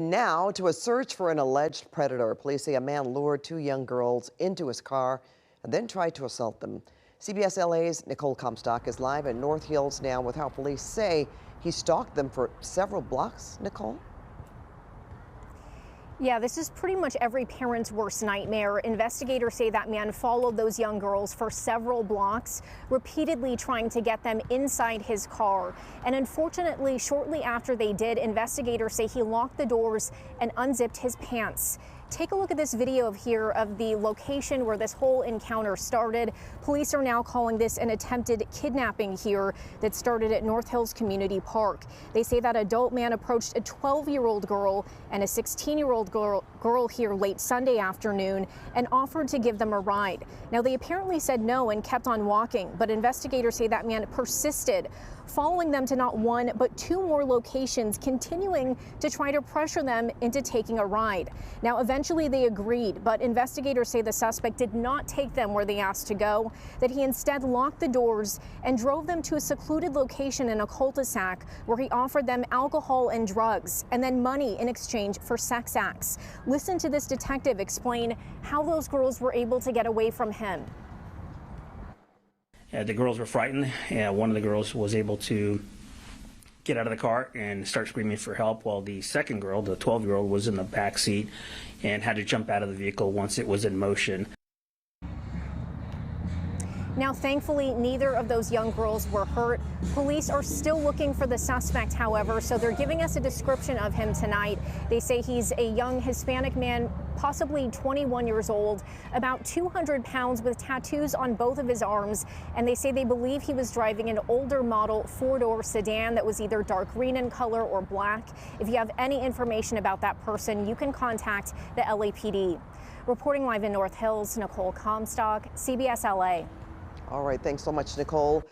Now to a search for an alleged predator. Police say a man lured two young girls into his car and then tried to assault them. CBS LA's Nicole Comstock is live in North Hills now with how police say he stalked them for several blocks. Nicole? Yeah, this is pretty much every parent's worst nightmare. Investigators say that man followed those young girls for several blocks, repeatedly trying to get them inside his car. And unfortunately, shortly after they did, investigators say he locked the doors and unzipped his pants. Take a look at this video of the location where this whole encounter started. Police are now calling this an attempted kidnapping here that started at North Hills Community Park. They say that adult man approached a 12-year-old girl and a 16-year-old girl here late Sunday afternoon and offered to give them a ride. Now, they apparently said no and kept on walking, but investigators say that man persisted, following them to not one but two more locations, continuing to try to pressure them into taking a ride. Now, eventually they agreed, but investigators say the suspect did not take them where they asked to go, that he instead locked the doors and drove them to a secluded location in a cul-de-sac where he offered them alcohol and drugs and then money in exchange for sex acts. Listen to this detective explain how those girls were able to get away from him. The girls were frightened. One of the girls was able to get out of the car and start screaming for help, while the second girl, the 12-year-old, was in the back seat and had to jump out of the vehicle once it was in motion. Now, thankfully, neither of those young girls were hurt. Police are still looking for the suspect, however, so they're giving us a description of him tonight. They say he's a young Hispanic man, possibly 21 years old, about 200 pounds, with tattoos on both of his arms. And they say they believe he was driving an older model four-door sedan that was either dark green in color or black. If you have any information about that person, you can contact the LAPD. Reporting live in North Hills, Nicole Comstock, CBS LA. All right, thanks so much, Nicole.